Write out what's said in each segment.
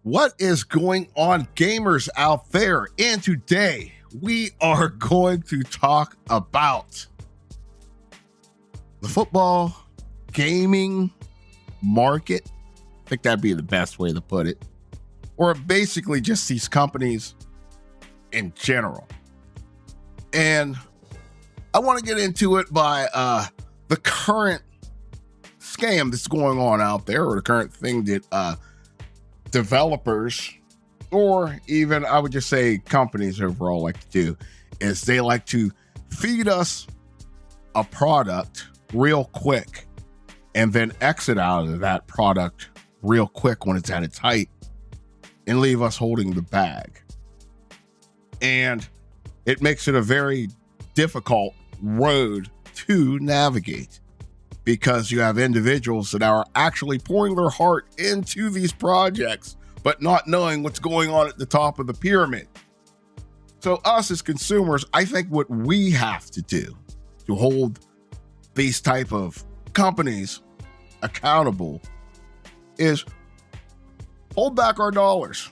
What is going on, gamers out there? And today we are going to talk about the football gaming market. I think that'd be the best way to put it. Or basically just these companies in general. And I want to get into it by the current scam that's going on out there, or the current thing that developers, or even I would just say companies overall, like to do, is they like to feed us a product real quick and then exit out of that product real quick when it's at its height and leave us holding the bag. And it makes it a very difficult road to navigate, because you have individuals that are actually pouring their heart into these projects, but not knowing what's going on at the top of the pyramid. So us as consumers, I think what we have to do to hold these type of companies accountable is hold back our dollars.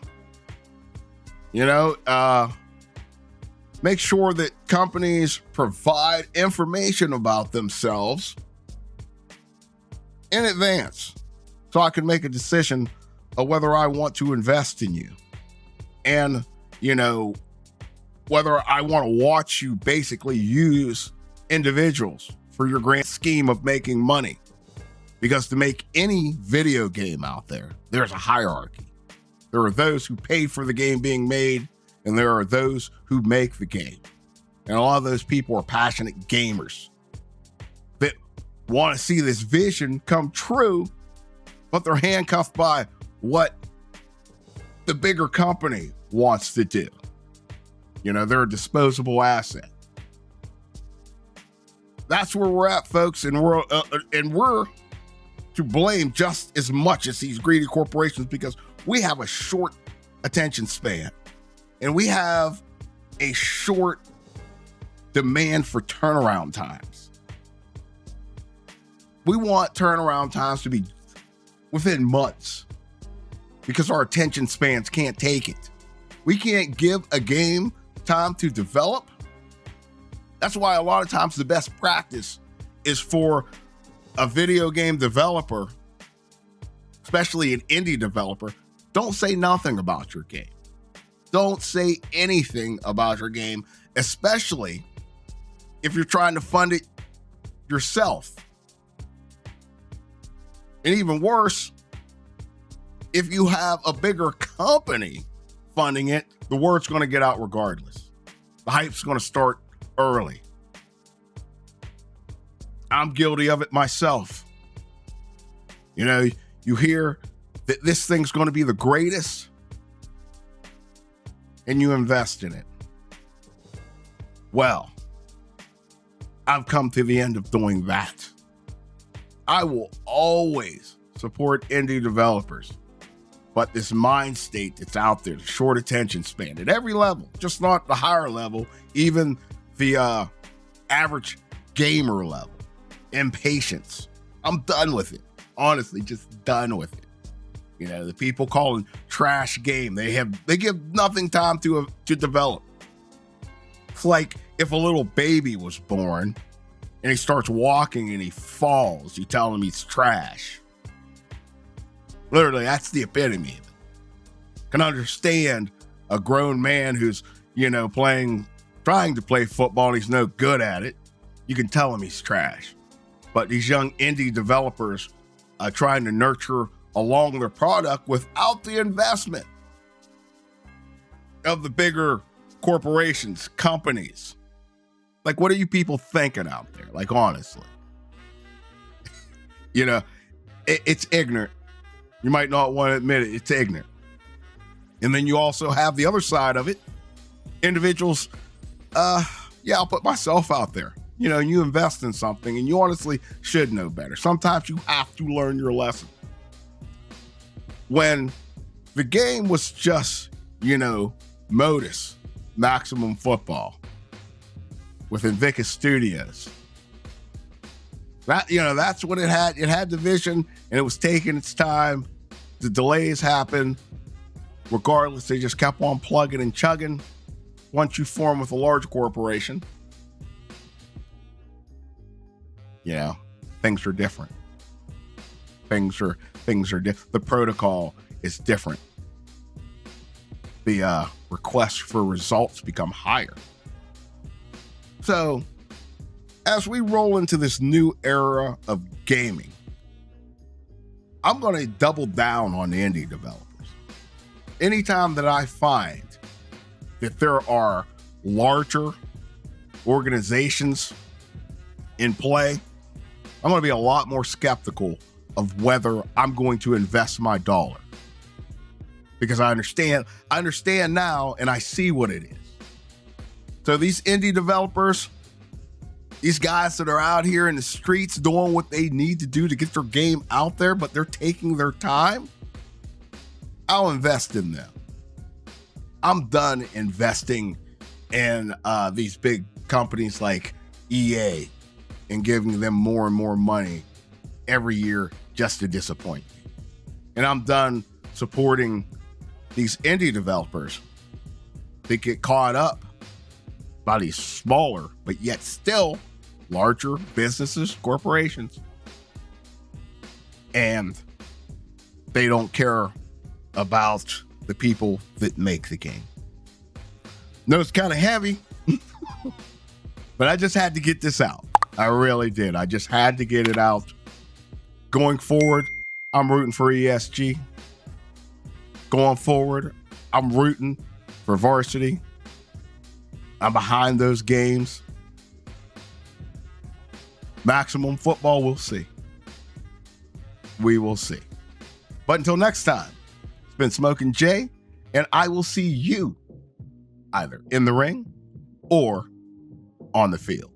Make sure that companies provide information about themselves in advance, so I can make a decision of whether I want to invest in you, and whether I want to watch you basically use individuals for your grand scheme of making money. Because to make any video game out there, there's a hierarchy. There are those who pay for the game being made, and there are those who make the game. And a lot of those people are passionate gamers that want to see this vision come true, but they're handcuffed by what the bigger company wants to do. They're a disposable asset. That's where we're at, folks, and we're to blame just as much as these greedy corporations, because we have a short attention span and we have a short demand for turnaround times. We want turnaround times to be within months, because our attention spans can't take it. We can't give a game time to develop. That's why a lot of times the best practice is for a video game developer, especially an indie developer, don't say nothing about your game. Don't say anything about your game, especially if you're trying to fund it yourself. And even worse, if you have a bigger company funding it, the word's going to get out regardless. The hype's going to start early. I'm guilty of it myself. You hear that this thing's going to be the greatest, and you invest in it. Well, I've come to the end of doing that. I will always support indie developers, but this mind state that's out there, the short attention span at every level, just not the higher level, even the average gamer level, impatience. I'm done with it. Honestly, just done with it. The people calling trash game, they give nothing time to develop. It's like if a little baby was born and he starts walking and he falls, you tell him he's trash. Literally, that's the epitome of it. Can understand a grown man who's, trying to play football and he's no good at it. You can tell him he's trash. But these young indie developers are trying to nurture along their product without the investment of the bigger corporations, companies. Like, what are you people thinking out there? Like, honestly, it's ignorant. You might not want to admit it. It's ignorant. And then you also have the other side of it. Individuals, I'll put myself out there. You invest in something and you honestly should know better. Sometimes you have to learn your lesson. When the game was just, Modus, Maximum Football, with Invictus Studios, that's what it had. It had the vision, and it was taking its time. The delays happened, Regardless, they just kept on plugging and chugging. Once you form with a large corporation, you know, things are different. Things are different. The protocol is different. The requests for results become higher. So, as we roll into this new era of gaming, I'm going to double down on the indie developers. Anytime that I find that there are larger organizations in play, I'm going to be a lot more skeptical of whether I'm going to invest my dollar. Because I understand now, and I see what it is. So these indie developers, these guys that are out here in the streets doing what they need to do to get their game out there, but they're taking their time, I'll invest in them. I'm done investing in these big companies like EA and giving them more and more money every year just to disappoint me. And I'm done supporting these indie developers that get caught up by these smaller, but yet still larger businesses, corporations, and they don't care about the people that make the game. No, it's kind of heavy, but I just had to get this out. I really did. I just had to get it out. Going forward, I'm rooting for ESG. Going forward, I'm rooting for varsity. I'm behind those games. Maximum football, we'll see. We will see. But until next time, it's been Smokin' Jay, and I will see you either in the ring or on the field.